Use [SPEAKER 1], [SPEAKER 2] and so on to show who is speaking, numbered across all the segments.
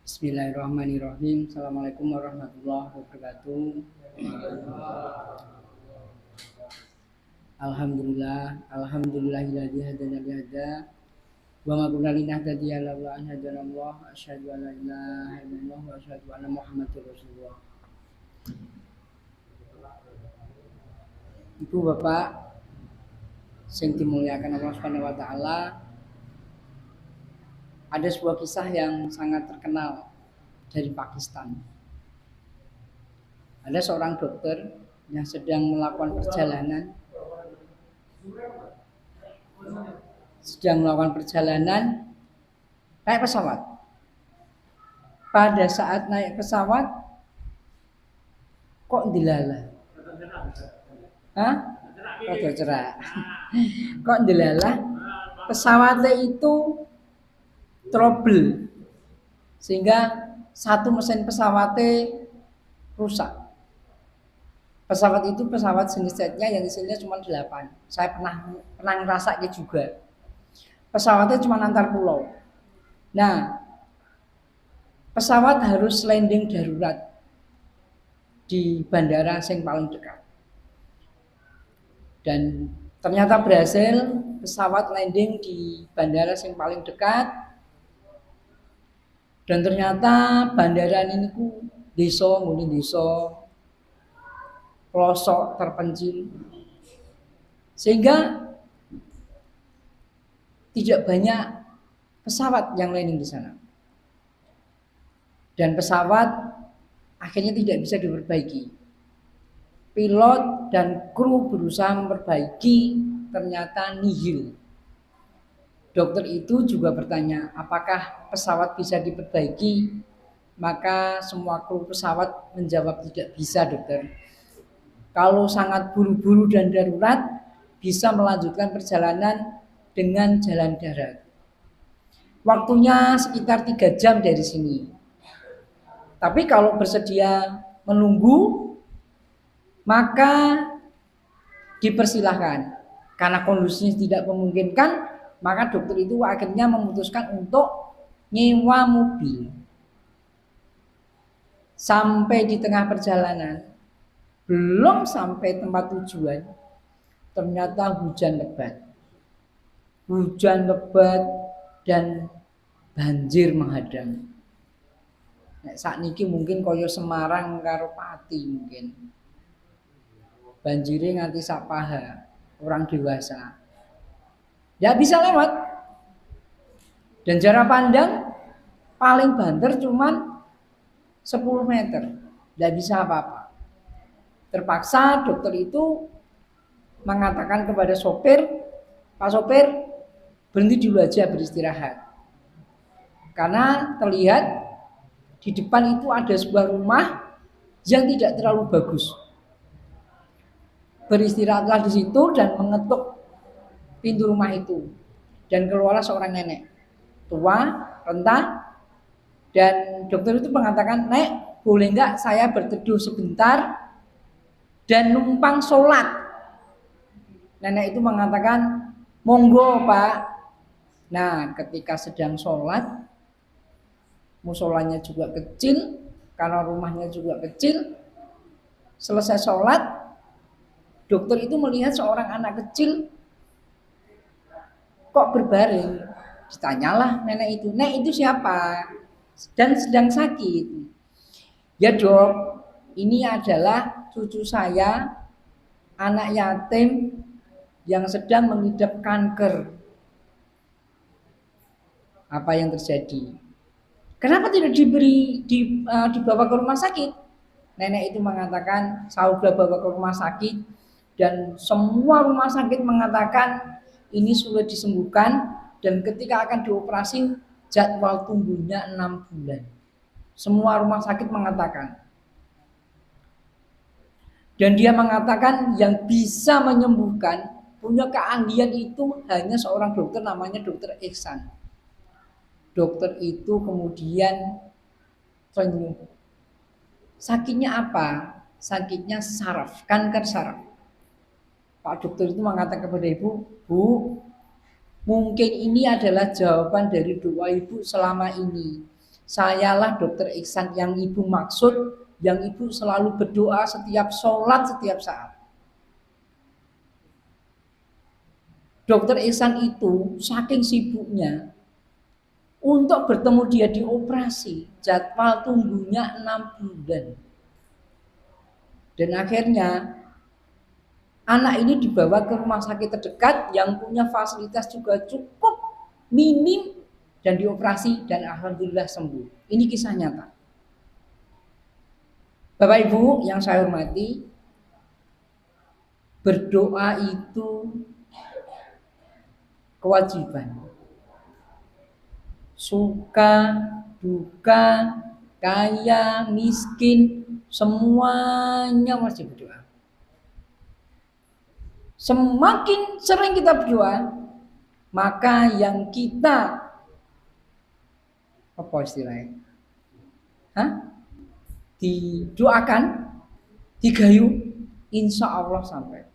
[SPEAKER 1] Bismillahirrahmanirrahim. Assalamualaikum warahmatullahi wabarakatuh. Alhamdulillahilladzi hadana li hadza wa ma kunna linahtadiya laula an hadana Allah. Asyhadu an la ilaha illallah wa asyhadu anna Muhammadar Rasulullah. Ibu bapak sing dimuliakan Allah Subhanahu wa taala, ada sebuah kisah yang sangat terkenal dari Pakistan. Ada seorang dokter yang sedang melakukan perjalanan naik pesawat. Pada saat naik pesawat kok dilala? Rada cerak. Kok dilala? Pesawatnya itu trouble sehingga satu mesin pesawatnya rusak. Pesawat itu pesawat jenis jetnya yang isinya cuma 8. Saya pernah ngerasain juga. Pesawatnya cuma antar pulau. Nah, pesawat harus landing darurat di bandara yang paling dekat. Dan ternyata berhasil, pesawat landing di bandara yang paling dekat. Dan ternyata bandara ini ku desa pelosok terpencil, sehingga tidak banyak pesawat yang landing di sana. Dan pesawat akhirnya tidak bisa diperbaiki. Pilot dan kru berusaha memperbaiki, ternyata nihil. Dokter itu juga bertanya, apakah pesawat bisa diperbaiki? Maka semua kru pesawat menjawab, tidak bisa dokter. Kalau sangat buru-buru dan darurat, bisa melanjutkan perjalanan dengan jalan darat. Waktunya sekitar 3 jam dari sini. Tapi kalau bersedia menunggu, maka dipersilahkan. Karena kondisinya tidak memungkinkan, maka dokter itu akhirnya memutuskan untuk nyewa mobil. Sampai di tengah perjalanan, belum sampai tempat tujuan, ternyata hujan lebat dan banjir menghadang. Saat niki mungkin koyo Semarang karo Pati mungkin. Banjirnya nganti sak paha, orang dewasa. Tidak bisa lewat. Dan jarak pandang paling banter cuman 10 meter. Tidak bisa apa-apa. Terpaksa dokter itu mengatakan kepada sopir, Pak sopir, berhenti dulu aja beristirahat. Karena terlihat di depan itu ada sebuah rumah yang tidak terlalu bagus. Beristirahatlah di situ dan mengetuk pintu rumah itu. Dan keluarlah seorang nenek tua, renta, dan dokter itu mengatakan, Nek, boleh enggak saya berteduh sebentar dan numpang sholat? Nenek itu mengatakan, monggo Pak. Nah, ketika sedang sholat, musolanya juga kecil, karena rumahnya juga kecil. Selesai sholat, dokter itu melihat seorang anak kecil kok berbaring. Ditanyalah nenek itu, Nek itu siapa? Dan sedang sakit. Ya dok, ini adalah cucu saya, anak yatim yang sedang mengidap kanker. Apa yang terjadi? Kenapa tidak dibawa ke rumah sakit? Nenek itu mengatakan, saya sudah bawa ke rumah sakit dan semua rumah sakit mengatakan ini sudah disembuhkan dan ketika akan dioperasi jadwal tunggunya 6 bulan. Semua rumah sakit mengatakan. Dan dia mengatakan yang bisa menyembuhkan, punya keahlian itu hanya seorang dokter namanya dokter Ihsan. Dokter itu kemudian ternyuh. Sakitnya apa? Sakitnya saraf, kanker saraf. Pak dokter itu mengatakan kepada ibu, Bu, mungkin ini adalah jawaban dari doa ibu selama ini. Sayalah dokter Ihsan yang ibu maksud, yang ibu selalu berdoa setiap sholat, setiap saat. Dokter Ihsan itu saking sibuknya, untuk bertemu dia di operasi, jadwal tunggunya 6 bulan. Dan akhirnya anak ini dibawa ke rumah sakit terdekat yang punya fasilitas juga cukup minim dan dioperasi dan alhamdulillah sembuh. Ini kisah nyata. Bapak Ibu yang saya hormati, berdoa itu kewajiban. Suka, duka, kaya, miskin, semuanya wajib berdoa. Semakin sering kita berdoa, maka yang kita apa istilahnya? Didoakan, digayu, insya Allah sampai.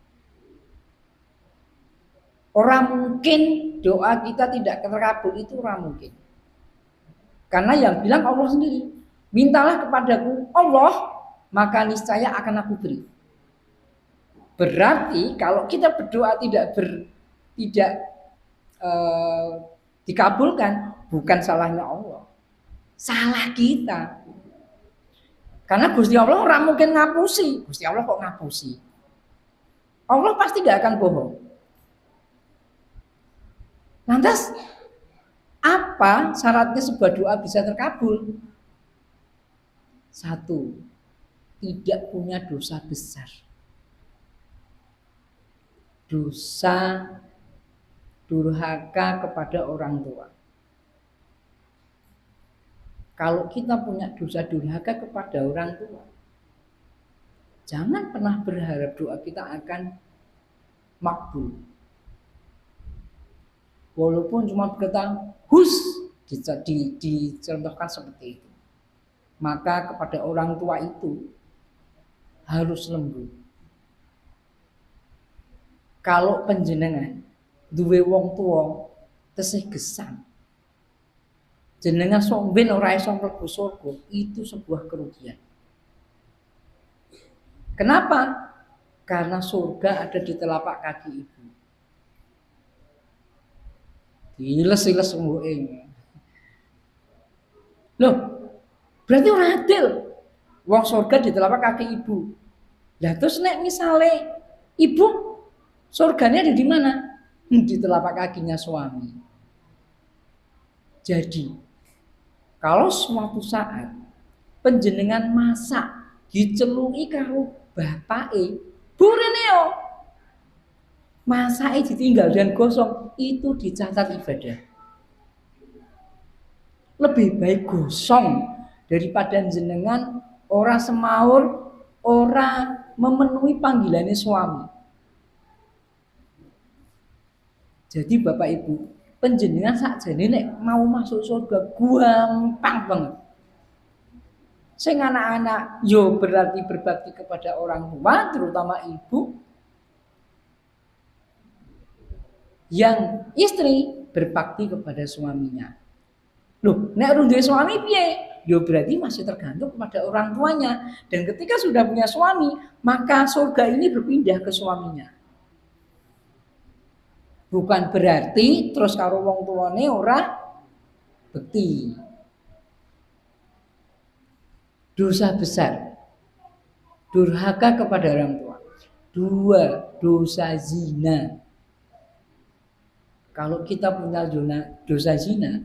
[SPEAKER 1] Orang mungkin doa kita tidak terkabul, itu orang mungkin. Karena yang bilang Allah sendiri, mintalah kepadaku Allah, maka niscaya akan aku beri. Berarti kalau kita berdoa tidak dikabulkan, bukan salahnya Allah, salah kita. Karena Gusti Allah orang mungkin ngapusi. Gusti Allah kok ngapusi? Allah pasti gak akan bohong. Lantas apa syaratnya sebuah doa bisa terkabul? 1, tidak punya dosa besar. Dosa durhaka kepada orang tua. Kalau kita punya dosa durhaka kepada orang tua, jangan pernah berharap doa kita akan makbul. Walaupun cuma berkata hus, dicontohkan seperti itu. Maka kepada orang tua itu harus lembut. Kalau panjenengan duwe wong tua tesih gesang, jenengan sok ben ora iso mlebu surga, itu sebuah kerugian. Kenapa? Karena surga ada di telapak kaki ibu. Diles-iles mbuke. Loh, berarti ora adil. Wong surga di telapak kaki ibu. Lah terus nek misale ibu surganya ada di mana? Di telapak kakinya suami. Jadi, kalau suatu saat panjenengan masak diceluki karo bapake, burine yo masake ditinggal dan gosong, itu dicatat ibadah. Lebih baik gosong daripada jenengan ora semaur, ora memenuhi panggilannya suami. Jadi Bapak Ibu, panjenengan sakjane nek mau masuk surga gampang banget. Sing anak-anak yo berarti berbakti kepada orang tua, terutama ibu. Yang istri berbakti kepada suaminya. Loh, nek urung duwe suami piye? Yo berarti masih tergantung kepada orang tuanya. Dan ketika sudah punya suami, maka surga ini berpindah ke suaminya. Bukan berarti terus karo wong tuane ora bekti. Dosa besar, durhaka kepada orang tua. 2, dosa zina. Kalau kita punya dosa zina,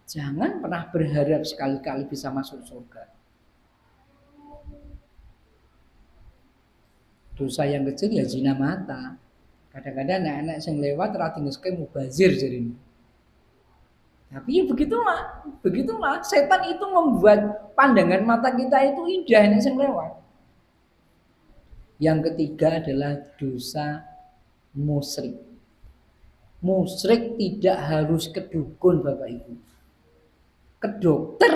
[SPEAKER 1] jangan pernah berharap sekali-kali bisa masuk surga. Dosa yang kecil ya zina mata. Kadang-kadang anak-anak yang lewat ratingeske mubazir jadi. Tapi ya begitulah. Setan itu membuat pandangan mata kita itu indah anak yang lewat. Yang ketiga adalah dosa musyrik. Musyrik tidak harus ke dukun Bapak Ibu. Ke dokter,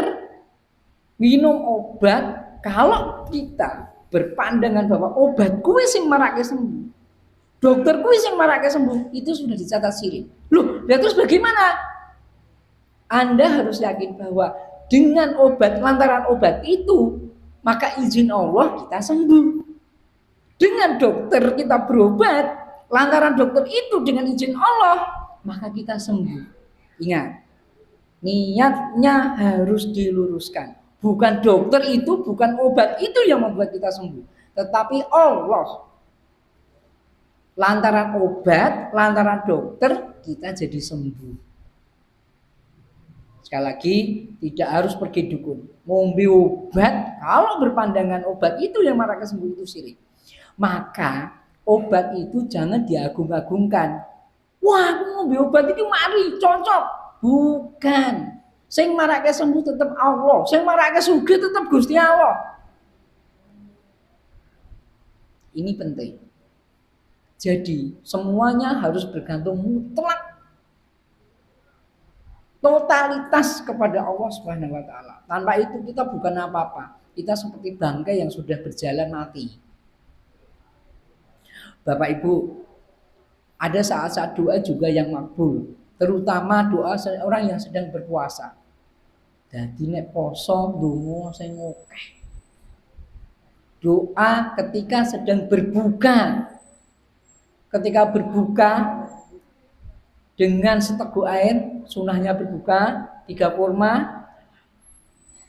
[SPEAKER 1] minum obat. Kalau kita berpandangan bahwa obat kuwi sing marake sembuh, dokter kuwi sing marake sembuh, itu sudah dicatat syirik. Loh, terus bagaimana? Anda harus yakin bahwa Dengan obat, lantaran obat itu, maka izin Allah kita sembuh. Dengan dokter kita berobat, lantaran dokter itu dengan izin Allah, maka kita sembuh. Ingat, niatnya harus diluruskan. Bukan dokter itu, bukan obat itu yang membuat kita sembuh, tetapi Allah. Lantaran obat, lantaran dokter, kita jadi sembuh. Sekali lagi, tidak harus pergi dukun. Ngombe obat, kalau berpandangan obat itu yang malah kesembuh itu syirik. Maka obat itu jangan diagung-agungkan. Wah, aku ngombe obat itu mari cocok. Bukan. Sing marake sembuh tetap Allah, sing marake sugih tetap Gusti Allah. Ini penting. Jadi semuanya harus bergantung mutlak totalitas kepada Allah Subhanahu wa taala. Tanpa itu kita bukan apa-apa. Kita seperti bangkai yang sudah berjalan mati. Bapak Ibu, ada saat-saat doa juga yang makbul, terutama doa orang yang sedang berpuasa. Dadi nek poso ndonga sing akeh. Doa ketika sedang berbuka. Ketika berbuka dengan seteguk air, sunahnya berbuka 3 kurma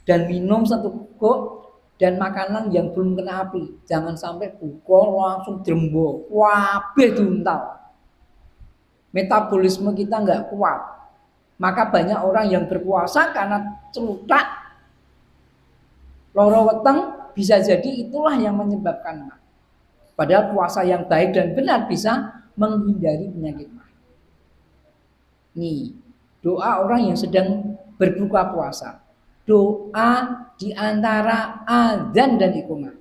[SPEAKER 1] dan minum 1 teguk dan makanan yang belum kena api. Jangan sampai buka langsung drembo, kabeh diuntal. Metabolisme kita nggak kuat. Maka banyak orang yang berpuasa karena celutak, loro weteng, bisa jadi itulah yang menyebabkan. Padahal puasa yang baik dan benar bisa menghindari penyakit mah. Nih, doa orang yang sedang berbuka puasa. Doa di antara adzan dan iqamah.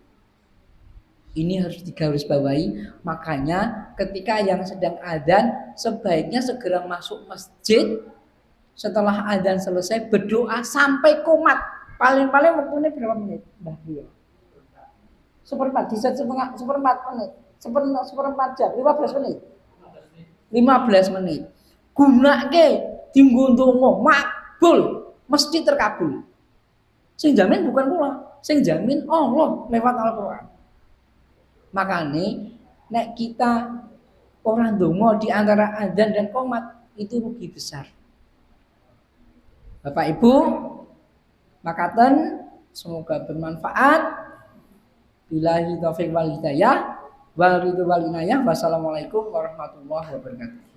[SPEAKER 1] Ini harus digarisbawahi. Makanya ketika yang sedang adzan sebaiknya segera masuk masjid. Setelah adzan selesai berdoa sampai qomat. Paling-paling waktunya berapa menit? Mbah Bio. 1/4, diset setengah, 1/4 menit. 1/4 jam, 15 menit. 15 menit. Gunake dinggo ndonga makbul, mesti terkabul. Sing jamin bukan kula, sing jamin Allah lewat Al-Qur'an. Makanya nek kita orang ndonga di antara adzan dan qomat itu rugi besar. Bapak Ibu, makaten semoga bermanfaat. Billahi taufiq wal hidayah wal ridho wal inayah. Wassalamualaikum warahmatullahi wabarakatuh.